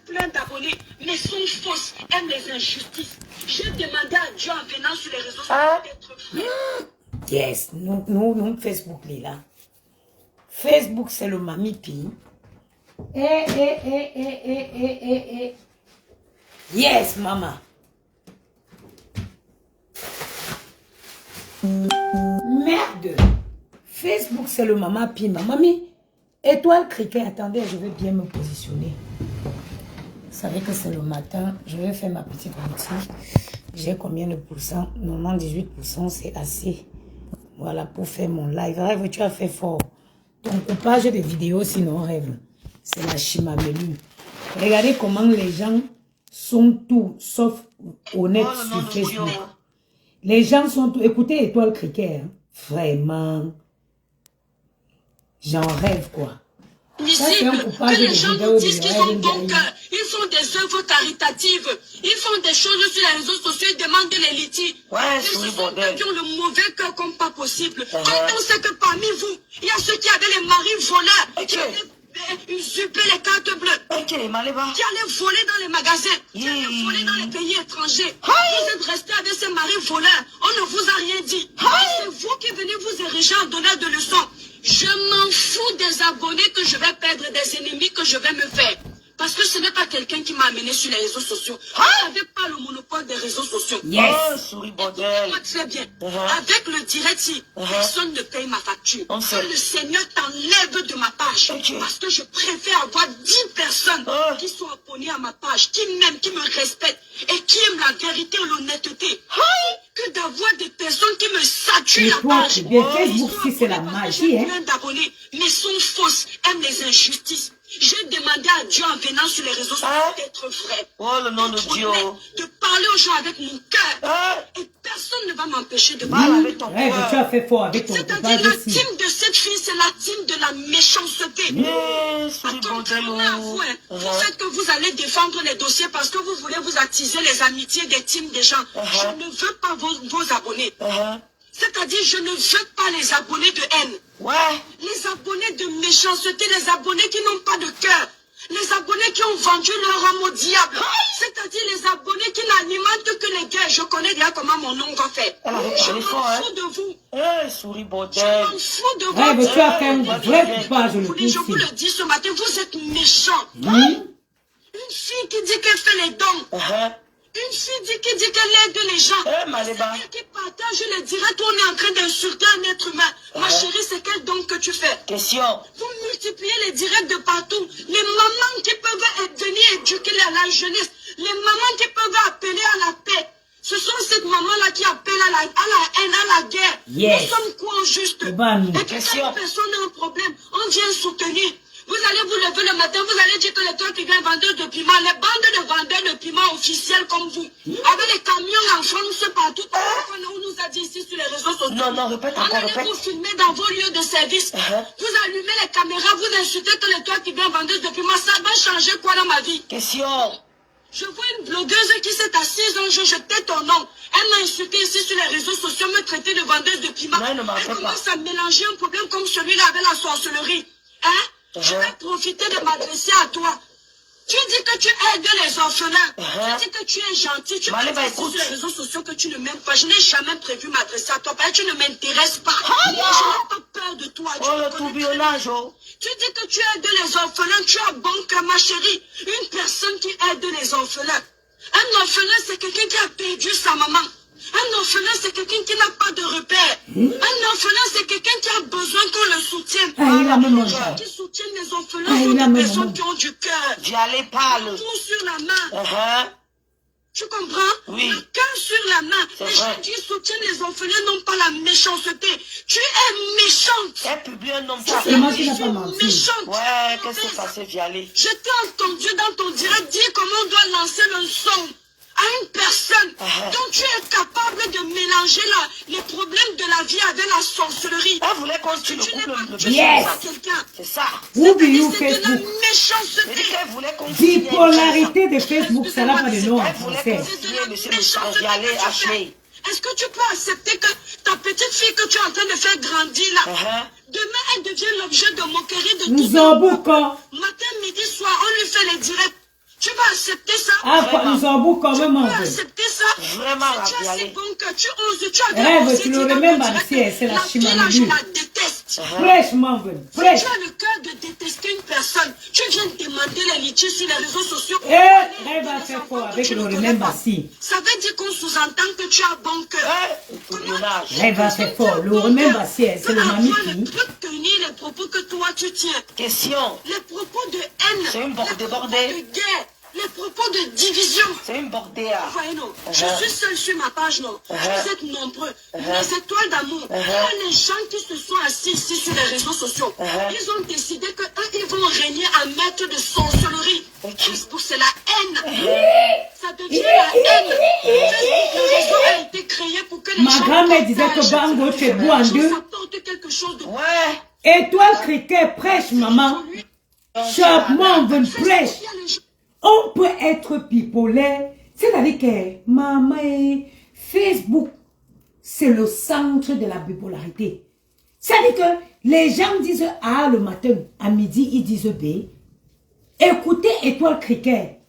plein d'abonnés, mais sont fausses, aiment les injustices. J'ai demandé à Dieu en venant sur les réseaux sociaux d'être vrai. Yes, nous, Facebook, là. Facebook, c'est le mamipi. Yes, maman. Merde. Facebook, c'est le maman pima. Mamie, étoile criquet. Attendez, je vais bien me positionner. Vous savez que c'est le matin. Je vais faire ma petite routine. J'ai combien de pourcents? 98%, c'est assez. Voilà, pour faire mon live. Rêve, tu as fait fort. Ton coupage de vidéos, sinon rêve. C'est la chimamelu. Regardez comment les gens sont tout, sauf honnêtes sur Facebook. Les gens sont tout. Écoutez, étoile criquet. Hein. Vraiment. J'en rêve, quoi. Visible, que les gens vous disent qu'ils ont bon cœur. Ils font des œuvres caritatives. Ils font des choses sur les réseaux sociaux. Ils demandent de les litiges. Ouais, ce oui, sont bordel. ceux qui ont le mauvais cœur comme pas possible. Quand on sait que parmi vous, il y a ceux qui avaient les maris voleurs, qui avaient usurpé les cartes bleues, qui allaient voler dans les magasins, qui allaient voler dans les pays étrangers. Vous êtes restés avec ces maris voleurs. On ne vous a rien dit. C'est vous qui venez vous ériger en donneur de leçons. Je m'en fous des abonnés que je vais perdre, des ennemis que je vais me faire. Parce que ce n'est pas quelqu'un qui m'a amené sur les réseaux sociaux. Vous n'avez pas le monopole des réseaux sociaux. Yes. Oh, souris bordel. Moi, très bien. Avec le direct, personne ne paye ma facture. Que le Seigneur t'enlève de ma page. Parce que je préfère avoir 10 personnes qui sont abonnées à ma page, qui m'aiment, qui me respectent et qui aiment la vérité et l'honnêteté. Que d'avoir des personnes qui me saturent la page. Facebook, si c'est la magie, hein. Plein d'abonnés, mais sont fausses, aiment les injustices. J'ai demandé à Dieu en venant sur les réseaux sociaux d'être vrai. Oh, le nom de Dieu. De parler aux gens avec mon cœur. Et personne ne va m'empêcher de Parle parler. avec ton Rêve, tu as fait fort avec ton C'est-à-dire coupage la aussi. team de cette fille, c'est la team de la méchanceté. Souris bordel. Contrairement à vous, hein, vous faites que vous allez défendre les dossiers parce que vous voulez vous attiser les amitiés des teams des gens. Je ne veux pas vos abonnés. C'est-à-dire, je ne veux pas les abonnés de haine. Les abonnés de méchanceté, les abonnés qui n'ont pas de cœur. Les abonnés qui ont vendu leur âme au diable. C'est-à-dire les abonnés qui n'alimentent que les guerres. Je connais déjà comment mon nom va faire. Je m'en fous de vous. Souris Je bordel. m'en fous de vous. Rêve, tu as fait un vrai coupage, le Je vous coup. le dis ce matin, vous êtes méchants. Une fille qui dit qu'elle fait les dons. Une fille qui dit qu'elle aide les gens. Qui partage les directs où on est en train d'insulter un être humain. Ma chérie, c'est quel don que tu fais? Question. Vous multipliez les directs de partout. Les mamans qui peuvent venir éduquer la jeunesse. Les mamans qui peuvent appeler à la paix. Ce sont ces mamans-là qui appellent à la haine, à la guerre. Yes. Nous sommes quoi juste? Et que quand personne n'a un problème, on vient soutenir. Vous allez vous lever le matin, vous allez dire que les gens qui viennent vendeurs de piment, les bandes de vendeurs de piment officiels comme vous, avec les camions en France partout, on nous a dit ici sur les réseaux sociaux. Non, répète encore, On allait vous filmer dans vos lieux de service. Vous allumez les caméras, vous insultez que les gens qui viennent vendeurs de piment, ça va changer quoi dans ma vie? Question. Je vois une blogueuse qui s'est assise un jour, je tais ton nom. Elle m'a insulté ici sur les réseaux sociaux, me traiter de vendeuse de piment. Non, elle ne m'en fait Elle pas. commence à mélanger un problème comme celui-là avec la sorcellerie. Hein? Je vais profiter de m'adresser à toi. Tu dis que tu aides les orphelins. Tu dis que tu es gentil. Tu dis sur les réseaux sociaux que tu ne m'aimes pas. Je n'ai jamais prévu m'adresser à toi parce que tu ne m'intéresses pas. Je n'ai pas peur de toi. Le tourbillonnage. Tu dis que tu aides les orphelins. Tu as bon cœur, ma chérie. Une personne qui aide les orphelins. Un orphelin, c'est quelqu'un qui a perdu sa maman. Un orphelin, c'est quelqu'un qui n'a pas de repère. Un orphelin, c'est quelqu'un qui a besoin qu'on le soutienne. Les gens qui soutiennent les orphelins sont des personnes qui ont du cœur. J'allais parler. Tout sur la main. Tu comprends? Oui. Le cœur sur la main. Les gens qui soutiennent les orphelins n'ont pas la méchanceté. Tu es méchante. Elle publie un nom C'est moi qui n'ai pas menti. Méchante. Ouais, qu'est-ce qui s'est passé, Vialé? Je t'ai entendu dans ton direct dire comment on doit lancer le son à une personne dont tu es capable de mélanger les problèmes de la vie avec la sorcellerie. Elle voulait qu'on tue le couple. Yes. C'est ça. Oubliez C'est de la Facebook. méchanceté. Elle voulait qu'on tue. Bipolarité de Facebook, ça n'a pas de nom en Elle voulait français. qu'on tue monsieur le Vialé haché. Est-ce que tu peux accepter que ta petite fille que tu es en train de faire grandir là, demain elle devient l'objet de moquerie de tout le monde. Matin, midi, soir, on lui fait les directs. Tu vas accepter ça? Ah, nous avons quand même Tu un vas peu. accepter ça? Vraiment, Si tu as Rabialé. assez bon que tu oses, tu as Rêve, tu le remets, c'est la fille là, je chimamidou. la déteste. Fraîchement, Si fraîche. tu as le cœur de détester une personne, tu viens de demander les litiges sur les réseaux sociaux. Rêve a fait fort avec le remède Bassi. Ça veut dire qu'on sous-entend que tu as bon cœur. Rêve a fait fort. Le remède Bassi, c'est le mamie Ne qui. peut tenir les propos que toi tu tiens. Question. Les propos de haine, C'est une bande les propos débordée. de guerre, les propos de division. C'est une bordéa. Voyez, non, je suis seule sur ma page, non. Vous êtes nombreux. Les étoiles d'amour, les gens qui se sont assis ici sur les réseaux sociaux, ils ont décidé qu'eux, ils vont régner en maître de sorcellerie. Facebook, c'est la haine. Ça devient la haine. Facebook, le réseau a été créé pour que les Ma gens grand-mère disait que partagent. Bango, tu es beau en Les gens deux. s'apportent quelque chose de Ouais. Étoile cricket, prêche, maman. Chapement, veut prêche. Il y a les gens- On peut être bipolaire. C'est-à-dire que, maman, Facebook, c'est le centre de la bipolarité. C'est-à-dire que les gens disent A le matin, à midi, ils disent B. Écoutez Étoile Cricket,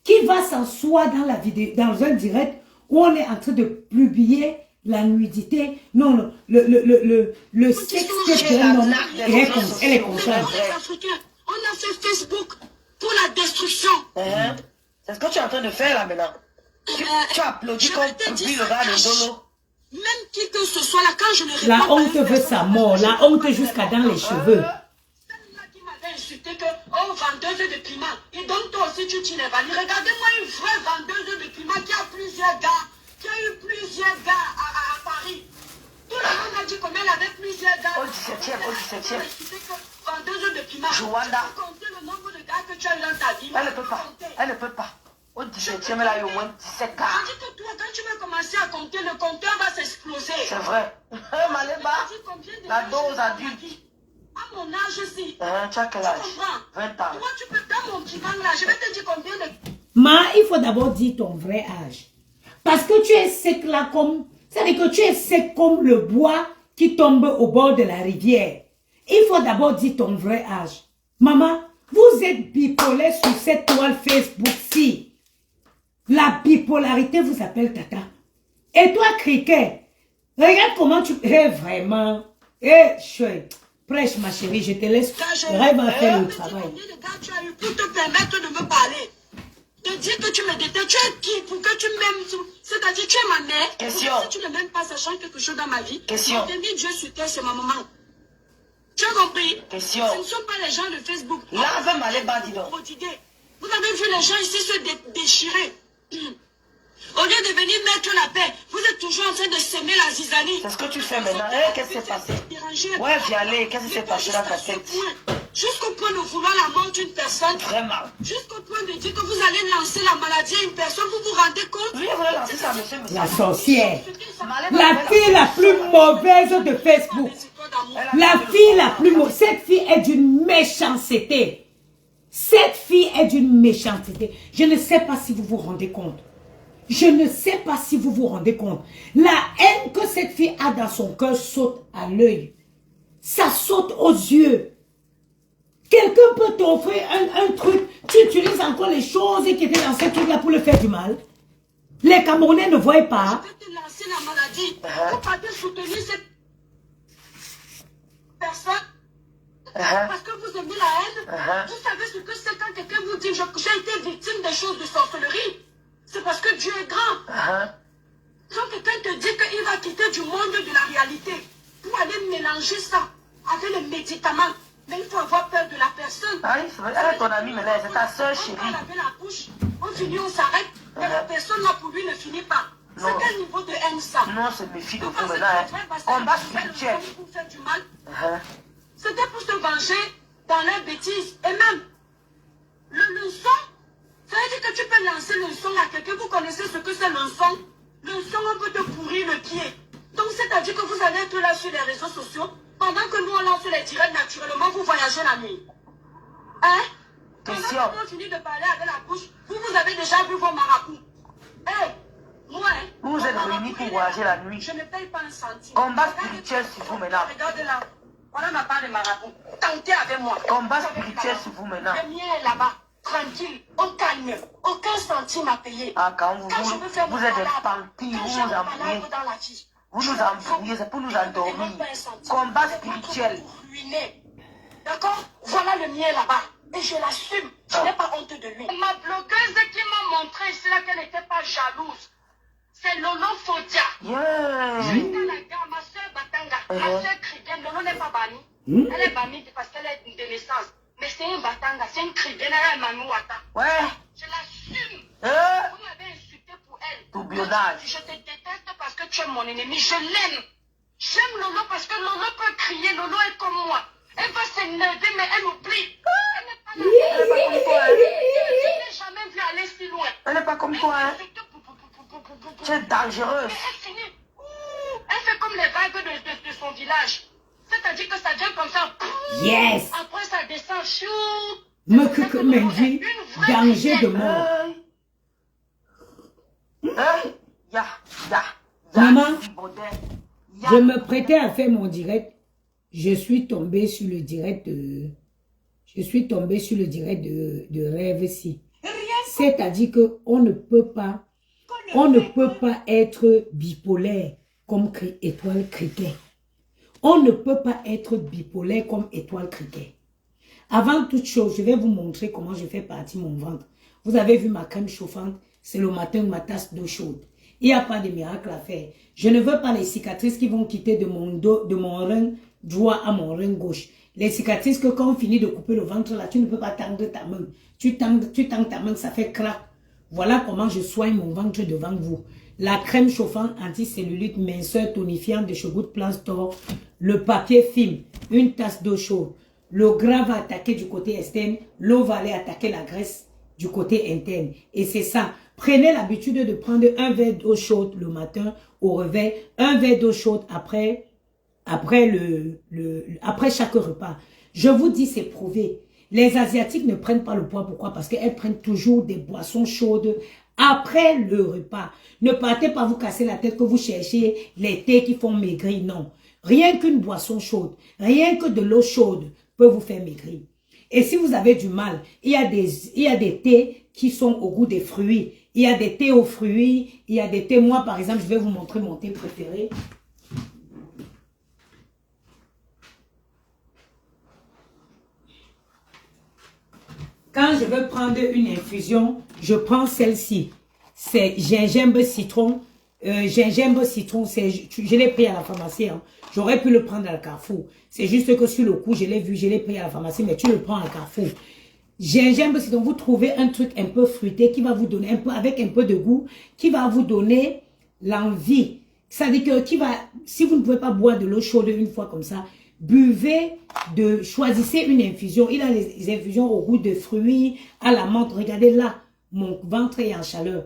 qui va s'asseoir dans la vidéo, dans un direct où on est en train de publier la nudité, non, le sexe d'un homme, elle est contente. Les Africains, on a fait Facebook pour la destruction. C'est ce que tu es en train de faire là maintenant. Tu applaudis Je comme vais te Pupi dire le ça gars de cache. Dolo. Même qui que ce soit là, quand je ne réponds La pas à honte une veut personne, sa mort, la honte jusqu'à dans les cheveux. Celle-là qui m'avait insulté que, oh, vendeuse de piment. Et donc toi aussi tu t'y évalues. Regardez-moi une vraie vendeuse de piment qui a plusieurs gars, qui a eu plusieurs gars à Paris. Tout le monde a dit combien elle avait plusieurs gars. Au 17e, au 17e. Vendeuse de piment. Joanda. Tu peux compter le nombre de gars que tu as eu dans ta vie. Elle ne peut pas. Elle ne peut pas. Au 17e, elle a eu au moins 17 gars. On dit que toi, quand tu vas commencer à compter, le compteur va s'exploser. C'est vrai. Maléba, la dose adulte. À mon âge aussi. Tu as quel âge? 20 ans. Toi, tu peux, dans mon petit gang là, je vais te dire combien de... Ma, il faut d'abord dire ton vrai âge. Parce que tu es sec là comme... C'est-à-dire que tu es sec comme le bois qui tombe au bord de la rivière. Il faut d'abord dire ton vrai âge. Maman, vous êtes bipolaire sur cette toile Facebook-ci. La bipolarité vous appelle tata. Et toi, Cricket, regarde comment tu... vraiment... Prêche, ma chérie, je te laisse. Rêve à faire le travail. Combien de gars tu as eu pour te permettre de me parler? De dire que tu me détestes. Tu es qui pour que tu m'aimes? C'est-à-dire, tu es ma mère. Question. Si tu ne m'aimes pas, ça change quelque chose dans ma vie. Question. Je te dis Dieu sur terre, c'est ma maman. Tu as compris? Question. Ce ne sont pas les gens de Facebook. Là, va Maléba, dis donc. Vous avez vu les gens ici se déchirer. Au lieu de venir mettre la paix, vous êtes toujours en train de s'aimer la zizanie. C'est ce que tu fais maintenant. Qu'est-ce qui s'est passé? Ouais, Vialé, qu'est-ce qui s'est passé dans ta tête? Jusqu'au point de vouloir la mort d'une personne. Vraiment. Jusqu'au point de dire que vous allez lancer la maladie à une personne, vous vous rendez compte? Oui, vous allez lancer ça, monsieur. La sorcière. La fille la plus mauvaise de Facebook. La fille la plus mauvaise. Cette fille est d'une méchanceté. Cette fille est d'une méchanceté. Je ne sais pas si vous vous rendez compte. Je ne sais pas si vous vous rendez compte. La haine que cette fille a dans son cœur saute à l'œil. Ça saute aux yeux. Quelqu'un peut t'offrir un truc. Tu utilises encore les choses qui étaient dans ce truc-là pour le faire du mal. Les Camerounais ne voient pas. Je peux te lancer la maladie. Vous partez soutenir cette personne. Parce que vous aimez la haine. Vous savez ce que c'est quand quelqu'un vous dit j'ai été victime des choses de sorcellerie. C'est parce que Dieu est grand. Quand quelqu'un te dit qu'il va quitter du monde de la réalité pour aller mélanger ça avec les médicaments, mais il faut avoir peur de la personne. Ah, elle est ton amie, mais là, c'est ta soeur On chérie. laver la bouche, on finit, on s'arrête, et la personne là pour lui ne finit pas. C'est quel niveau de haine ça? Non, c'est mes filles de vous maintenant. Combat spirituel. Pour faire du mal. C'était pour se venger dans leurs bêtises. Et même, le son, ça veut dire que tu peux lancer le son à quelqu'un. Vous connaissez ce que c'est le son? Le son, on peut te pourrir le pied. Donc, c'est-à-dire que vous allez être là sur les réseaux sociaux. Pendant que nous, on lance les directs naturellement, vous voyagez la nuit. Hein? Question. Pendant que nous, on finit de parler avec la bouche, vous avez déjà vu vos marabouts. Hé, moi, Vous êtes réunis pour voyager la nuit. je ne paye pas un centime. Combat spirituel sur vous maintenant. Regardez là. Voilà ma part de marabout. Tentez avec moi. Combat spirituel sur vous maintenant. Le mien est là-bas. tranquille, au calme, aucun centime à payer. Ah, quand vous je veux faire êtes des malade, vampires, quand vous j'ai nous un embrouillez. malade dans la vie, Vous nous embrouillez, c'est pour nous endormir. Combat spirituel. D'accord? Voilà le mien là-bas. Et je l'assume. Je n'ai pas honte de lui. Ma blogueuse qui m'a montré ici là qu'elle n'était pas jalouse, c'est Lolo Fodia. Yeah. Ma soeur Batanga, ma soeur Krigen, Lolo n'est pas bannie. Elle est bannie parce qu'elle est de naissance. Mais c'est une Batanga, c'est une Krigen, elle est Mamou Wata. Ouais. Je l'assume. Vous m'avez insulté pour elle. Tout bionnage. Je te déteste parce que tu es mon ennemi. Je l'aime. J'aime Lolo parce que Lolo peut crier. Lolo est comme moi. Elle va s'énerver, mais elle oublie. Elle n'est pas là. Elle n'est pas comme toi, hein. Je n'ai jamais vu aller si loin. Elle n'est pas comme toi, hein. Tu es dangereuse. Mais elle finit. Elle fait comme les vagues de son village. C'est-à-dire que ça vient comme ça. Yes. Après ça descend. Chou. Me dit danger de mort. Maman, je me prêtais à faire mon direct. Je suis tombée sur le direct de... Je suis tombée sur le direct de Rêve ici. C'est-à-dire qu'on ne peut pas... On ne peut pas être bipolaire comme Étoile Criquet. On ne peut pas être bipolaire comme Étoile Criquet. Avant toute chose, je vais vous montrer comment je fais partie mon ventre. Vous avez vu ma crème chauffante, c'est le matin ma tasse d'eau chaude. Il n'y a pas de miracle à faire. Je ne veux pas les cicatrices qui vont quitter de mon dos, de mon rein droit à mon rein gauche. Les cicatrices que quand on finit de couper le ventre là, tu ne peux pas tendre ta main. Tu tends ta main, ça fait crack. Voilà comment je soigne mon ventre devant vous. La crème chauffante anticellulite minceur tonifiante de chez Good Plan Store, le papier film, une tasse d'eau chaude. Le gras va attaquer du côté externe, l'eau va aller attaquer la graisse du côté interne. Et c'est ça. Prenez l'habitude de prendre un verre d'eau chaude le matin au réveil, un verre d'eau chaude après chaque repas. Je vous dis, c'est prouvé. Les Asiatiques ne prennent pas le poids. Pourquoi? Parce qu'elles prennent toujours des boissons chaudes après le repas. Ne partez pas vous casser la tête que vous cherchez les thés qui font maigrir. Non. Rien qu'une boisson chaude, rien que de l'eau chaude peut vous faire maigrir. Et si vous avez du mal, il y a des thés qui sont au goût des fruits. Il y a des thés aux fruits, il y a des thés. Moi, par exemple, je vais vous montrer mon thé préféré. Quand je veux prendre une infusion, je prends celle-ci. C'est gingembre citron. Gingembre citron, je l'ai pris à la pharmacie. Hein. J'aurais pu le prendre à la Carrefour. C'est juste que sur le coup, je l'ai vu, je l'ai pris à la pharmacie, mais tu le prends à la Carrefour. Gingembre citron, vous trouvez un truc un peu fruité qui va vous donner avec un peu de goût, qui va vous donner l'envie. C'est-à-dire que si vous ne pouvez pas boire de l'eau chaude une fois comme ça, choisissez une infusion. Il a les infusions au goût de fruits, à la menthe. Regardez là, mon ventre est en chaleur.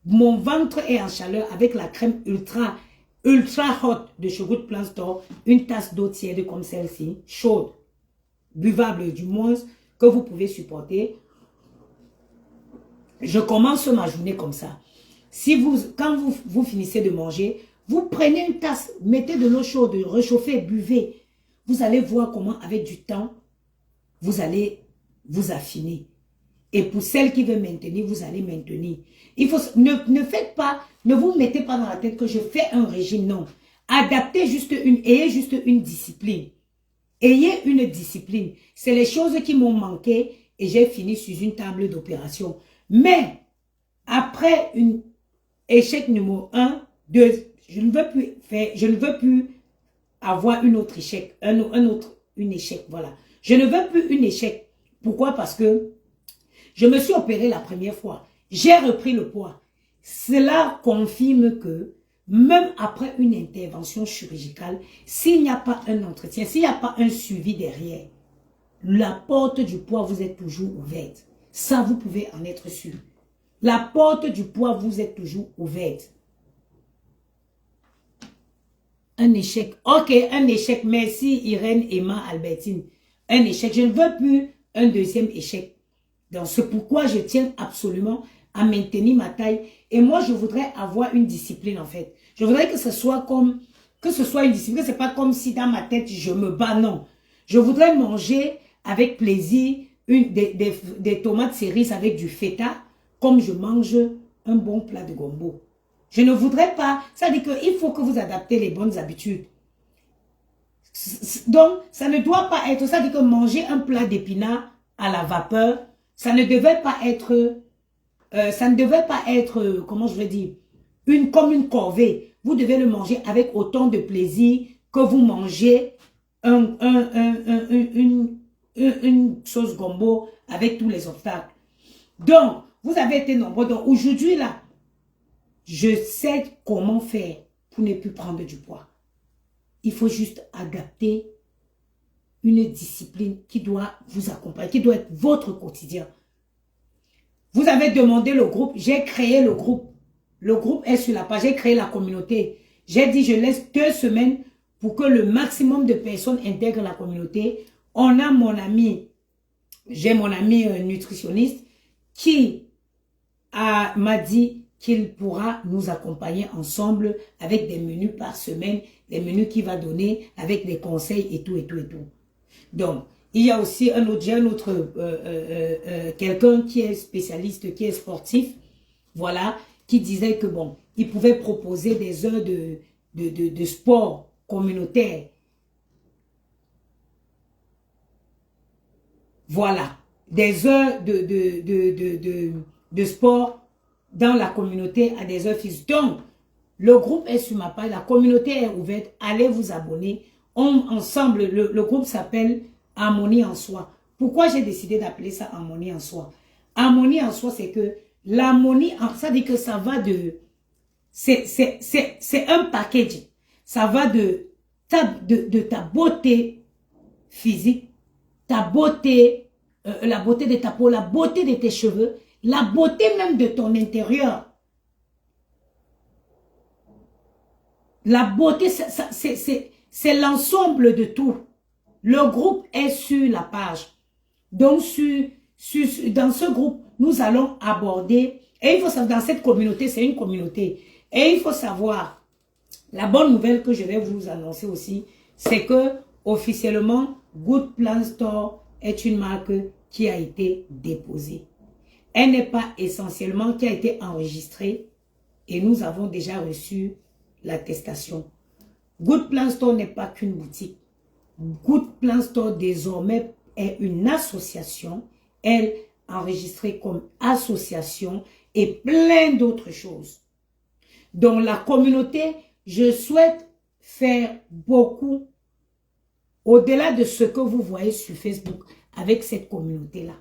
Mon ventre est en chaleur avec la crème ultra hot de chez Good Plan Store. Une tasse d'eau tiède comme celle-ci, chaude, buvable du moins, que vous pouvez supporter. Je commence ma journée comme ça. Quand vous finissez de manger, vous prenez une tasse, mettez de l'eau chaude, réchauffez, buvez. Vous allez voir comment, avec du temps, vous allez vous affiner. Et pour celle qui veut maintenir, vous allez maintenir. Il faut, ne vous mettez pas dans la tête que je fais un régime, non. Ayez juste une discipline. Ayez une discipline. C'est les choses qui m'ont manqué et j'ai fini sur une table d'opération. Mais, après échec numéro 1, 2, je ne veux plus avoir une autre échec, une échec, voilà. Je ne veux plus une échec. Pourquoi? Parce que je me suis opérée la première fois. J'ai repris le poids. Cela confirme que même après une intervention chirurgicale, s'il n'y a pas un entretien, s'il n'y a pas un suivi derrière, la porte du poids vous est toujours ouverte. Ça, vous pouvez en être sûr. La porte du poids vous est toujours ouverte. Un échec. Ok, un échec. Merci Irène, Emma, Albertine. Un échec. Je ne veux plus un deuxième échec. Donc, c'est pourquoi je tiens absolument à maintenir ma taille. Et moi, je voudrais avoir une discipline, en fait. Je voudrais que ce soit une discipline. C'est pas comme si dans ma tête, je me bats, non. Je voudrais manger avec plaisir, des tomates cerises avec du feta, comme je mange un bon plat de gombo. Je ne voudrais pas, ça dit qu'il faut que vous adaptez les bonnes habitudes. Donc, ça ne doit pas être, ça dit que manger un plat d'épinards à la vapeur, ça ne devait pas être, comment je vais dire, comme une corvée. Vous devez le manger avec autant de plaisir que vous mangez une sauce gombo avec tous les obstacles. Donc, vous avez été nombreux. Donc, aujourd'hui, là, je sais comment faire pour ne plus prendre du poids. Il faut juste adapter une discipline qui doit vous accompagner, qui doit être votre quotidien. Vous avez demandé le groupe, j'ai créé le groupe. Le groupe est sur la page, j'ai créé la communauté. J'ai dit, je laisse 2 semaines pour que le maximum de personnes intègrent la communauté. On a mon ami, j'ai mon ami nutritionniste qui m'a dit qu'il pourra nous accompagner ensemble avec des menus par semaine, des menus qu'il va donner avec des conseils et tout, et tout, et tout. Donc, il y a aussi quelqu'un qui est spécialiste, qui est sportif, voilà, qui disait que bon, il pouvait proposer des heures de sport communautaire. Voilà, des heures de sport dans la communauté à des heures fixes. Donc, le groupe est sur ma page, la communauté est ouverte, allez vous abonner. Ensemble, le groupe s'appelle Harmonie en soi. Pourquoi j'ai décidé d'appeler ça Harmonie en soi? Harmonie en soi, c'est que l'harmonie, ça dit que ça va de... C'est un package. Ça va de ta beauté physique, ta beauté, la beauté de ta peau, la beauté de tes cheveux, la beauté même de ton intérieur. La beauté, c'est l'ensemble de tout. Le groupe est sur la page. Donc, dans ce groupe, nous allons aborder, et il faut savoir, dans cette communauté, c'est une communauté, et il faut savoir, la bonne nouvelle que je vais vous annoncer aussi, c'est que, officiellement, Good Plan Store est une marque qui a été déposée. Elle n'est pas essentiellement qui a été enregistrée, et nous avons déjà reçu l'attestation. Good Plan Store n'est pas qu'une boutique. Good Plan Store désormais est une association, elle enregistrée comme association et plein d'autres choses. Dans la communauté, je souhaite faire beaucoup au-delà de ce que vous voyez sur Facebook avec cette communauté-là.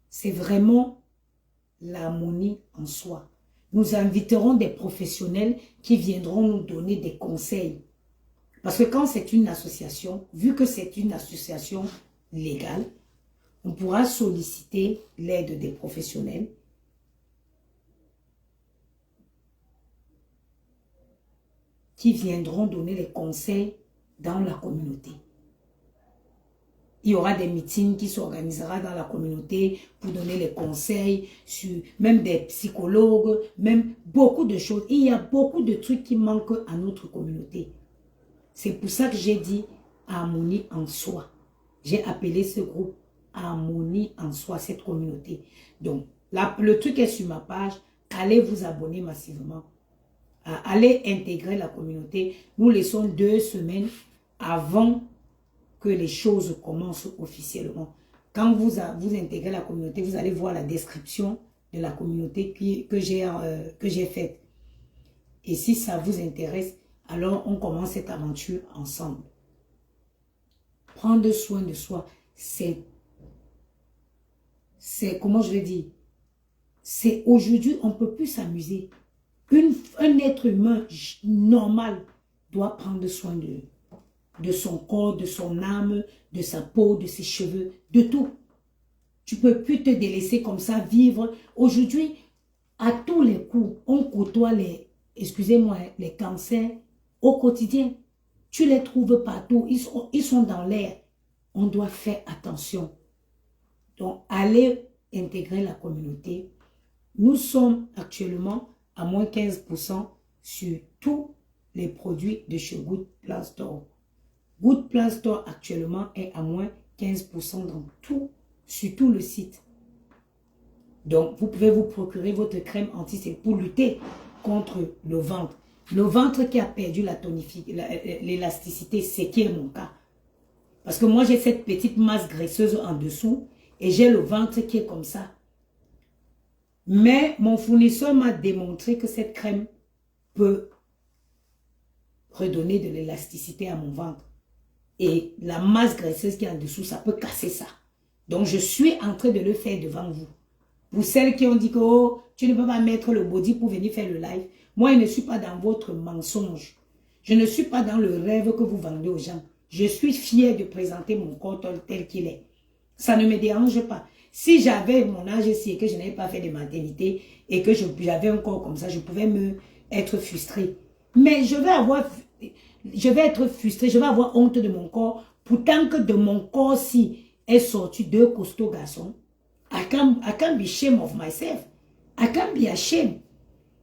C'est vraiment l'harmonie en soi. Nous inviterons des professionnels qui viendront nous donner des conseils. Parce que quand c'est une association, vu que c'est une association légale, on pourra solliciter l'aide des professionnels qui viendront donner les conseils dans la communauté. Il y aura des meetings qui s'organisera dans la communauté pour donner les conseils, sur même des psychologues, même beaucoup de choses. Il y a beaucoup de trucs qui manquent à notre communauté. C'est pour ça que j'ai dit harmonie en soi. J'ai appelé ce groupe harmonie en soi, cette communauté. Donc, le truc est sur ma page. Allez vous abonner massivement. Allez intégrer la communauté. Nous laissons 2 semaines avant que les choses commencent officiellement. Quand vous intégrez la communauté, vous allez voir la description de la communauté que j'ai faite. Et si ça vous intéresse, alors on commence cette aventure ensemble. Prendre soin de soi, c'est comment je vais dire, c'est aujourd'hui, on ne peut plus s'amuser. Un être humain normal doit prendre soin de son corps, de son âme, de sa peau, de ses cheveux, de tout. Tu ne peux plus te délaisser comme ça, vivre. Aujourd'hui, à tous les coups, on côtoie les cancers au quotidien. Tu les trouves partout, ils sont dans l'air. On doit faire attention. Donc, allez intégrer la communauté. Nous sommes actuellement à moins 15% sur tous les produits de chez Good Plan Store. Good Plan Store actuellement est à moins 15% dans tout, sur tout le site. Donc, vous pouvez vous procurer votre crème anti-cellulite pour lutter contre le ventre. Le ventre qui a perdu l'élasticité, c'est qui est mon cas. Parce que moi, j'ai cette petite masse graisseuse en dessous et j'ai le ventre qui est comme ça. Mais mon fournisseur m'a démontré que cette crème peut redonner de l'élasticité à mon ventre. Et la masse graisseuse qui est en dessous, ça peut casser ça. Donc, je suis en train de le faire devant vous. Pour celles qui ont dit que oh, tu ne peux pas mettre le body pour venir faire le live, moi, je ne suis pas dans votre mensonge. Je ne suis pas dans le rêve que vous vendez aux gens. Je suis fière de présenter mon corps tel qu'il est. Ça ne me dérange pas. Si j'avais mon âge ici et que je n'avais pas fait de maternité et que j'avais un corps comme ça, je pouvais être frustrée. Mais je vais être frustrée, je vais avoir honte de mon corps. Pourtant que de mon corps-ci est sorti 2 costauds garçons. I can't be ashamed of myself. I can't be ashamed.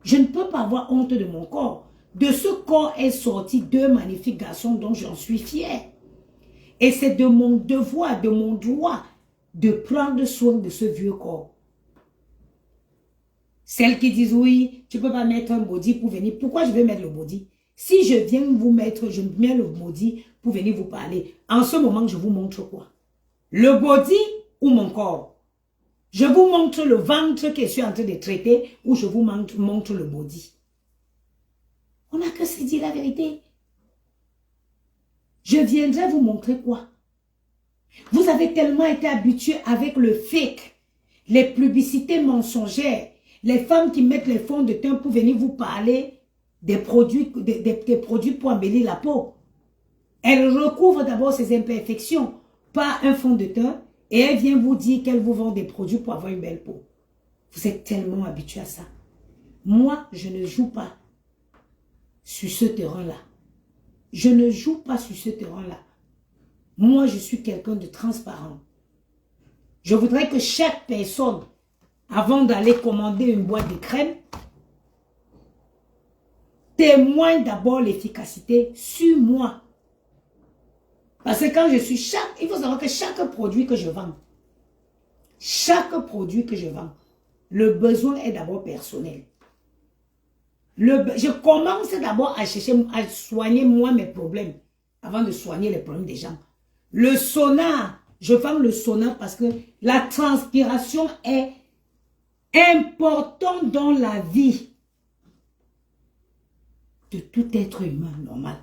Je ne peux pas avoir honte de mon corps. De ce corps est sorti 2 magnifiques garçons dont j'en suis fière. Et c'est de mon devoir, de mon droit de prendre soin de ce vieux corps. Celles qui disent oui, tu ne peux pas mettre un body pour venir. Pourquoi je vais mettre le body? Si je viens vous mettre, je mets le body pour venir vous parler. En ce moment, je vous montre quoi? Le body ou mon corps? Je vous montre le ventre que je suis en train de traiter ou je vous montre le body. On n'a que se dire la vérité. Je viendrai vous montrer quoi? Vous avez tellement été habitués avec le fake, les publicités mensongères, les femmes qui mettent les fonds de teint pour venir vous parler des produits pour embellir la peau. Elles recouvrent d'abord ces imperfections par un fond de teint et elles viennent vous dire qu'elles vous vendent des produits pour avoir une belle peau. Vous êtes tellement habitués à ça. Moi, je ne joue pas sur ce terrain-là. Je ne joue pas sur ce terrain-là. Moi, je suis quelqu'un de transparent. Je voudrais que chaque personne, avant d'aller commander une boîte de crème, témoigne d'abord l'efficacité sur moi. Parce que quand je suis il faut savoir que chaque produit que je vends, le besoin est d'abord personnel. Je commence d'abord à soigner moi mes problèmes avant de soigner les problèmes des gens. Le sauna, je vends le sauna parce que la transpiration est importante dans la vie de tout être humain normal.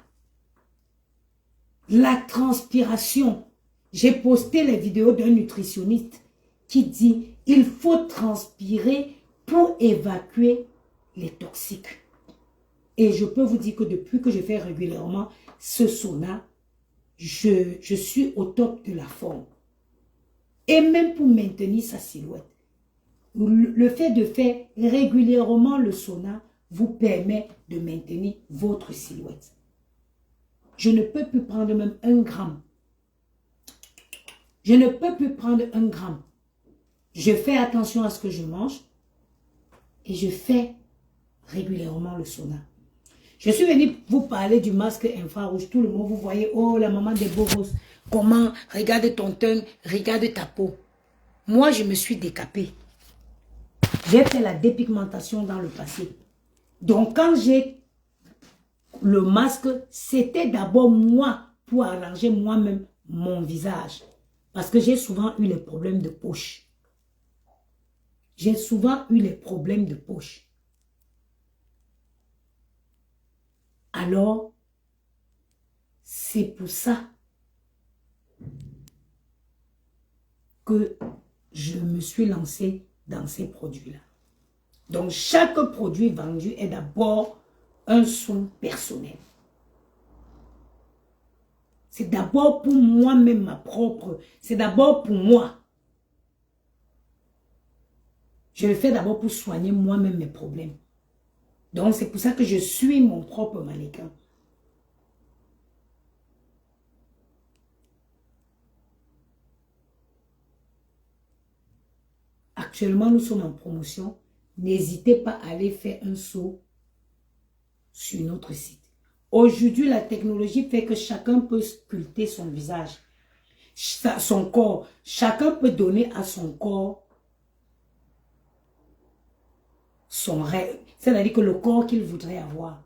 La transpiration. J'ai posté les vidéos d'un nutritionniste qui dit il faut transpirer pour évacuer les toxiques. Et je peux vous dire que depuis que je fais régulièrement ce sauna, je suis au top de la forme. Et même pour maintenir sa silhouette. Le fait de faire régulièrement le sauna vous permet de maintenir votre silhouette. Je ne peux plus prendre même 1 gramme. Je ne peux plus prendre 1 gramme. Je fais attention à ce que je mange et je fais régulièrement le sauna. Je suis venue vous parler du masque infrarouge. Tout le monde, vous voyez, oh la maman des beaux roses. Comment? Regarde ton teint, regarde ta peau. Moi, je me suis décapée. J'ai fait la dépigmentation dans le passé. Donc, quand j'ai le masque, c'était d'abord moi pour arranger moi-même mon visage. Parce que j'ai souvent eu les problèmes de poche. J'ai souvent eu les problèmes de poche. Alors, c'est pour ça que je me suis lancée dans ces produits-là. Donc, chaque produit vendu est d'abord un soin personnel. C'est d'abord pour moi-même, c'est d'abord pour moi. Je le fais d'abord pour soigner moi-même mes problèmes. Donc, c'est pour ça que je suis mon propre mannequin. Actuellement, nous sommes en promotion. N'hésitez pas à aller faire un saut sur notre site. Aujourd'hui, la technologie fait que chacun peut sculpter son visage. son corps. Chacun peut donner à son corps son rêve. C'est-à-dire que le corps qu'il voudrait avoir.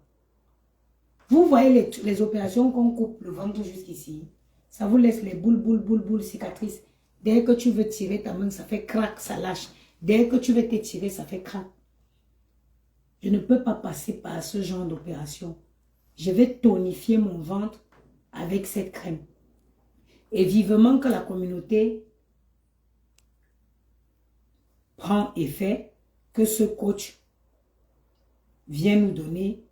Vous voyez les opérations qu'on coupe le ventre jusqu'ici. Ça vous laisse les boules, cicatrices. Dès que tu veux tirer ta main, ça fait crack, ça lâche. Dès que tu veux t'étirer, ça fait crack. Je ne peux pas passer par ce genre d'opération. Je vais tonifier mon ventre avec cette crème. Et vivement que la communauté prend effet, que ce coach vient nous donner.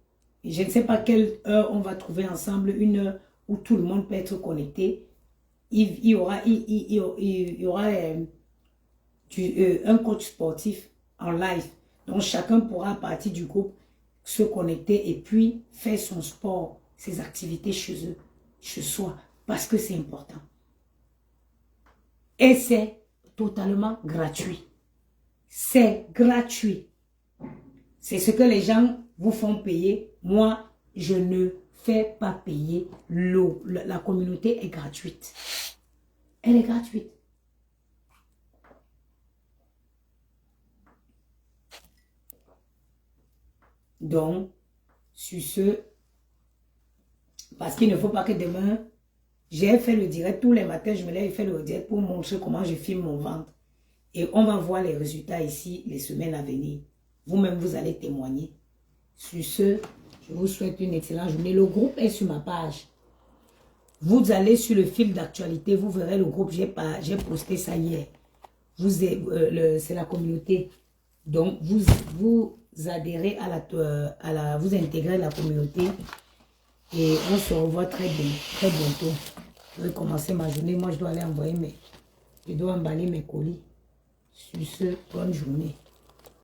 Et je ne sais pas quelle heure on va trouver ensemble, une heure où tout le monde peut être connecté. Il y aura un coach sportif en live. Donc chacun pourra à partir du groupe se connecter et puis faire son sport, ses activités chez eux, chez soi, parce que c'est important. Et c'est totalement gratuit. C'est gratuit. C'est ce que les gens vous font payer. Moi, je ne fais pas payer l'eau. La communauté est gratuite. Elle est gratuite. Donc, sur ce, parce qu'il ne faut pas que demain, j'ai fait le direct tous les matins, je me lève et fais le direct pour montrer comment je filme mon ventre. Et on va voir les résultats ici les semaines à venir. Vous-même, vous allez témoigner. Sur ce, je vous souhaite une excellente journée. Le groupe est sur ma page. Vous allez sur le fil d'actualité, vous verrez le groupe, j'ai posté ça hier. C'est la communauté. Donc, vous adhérez vous intégrez la communauté et on se revoit très bientôt. Je vais commencer ma journée. Moi, je dois aller je dois emballer mes colis. Sur ce, bonne journée.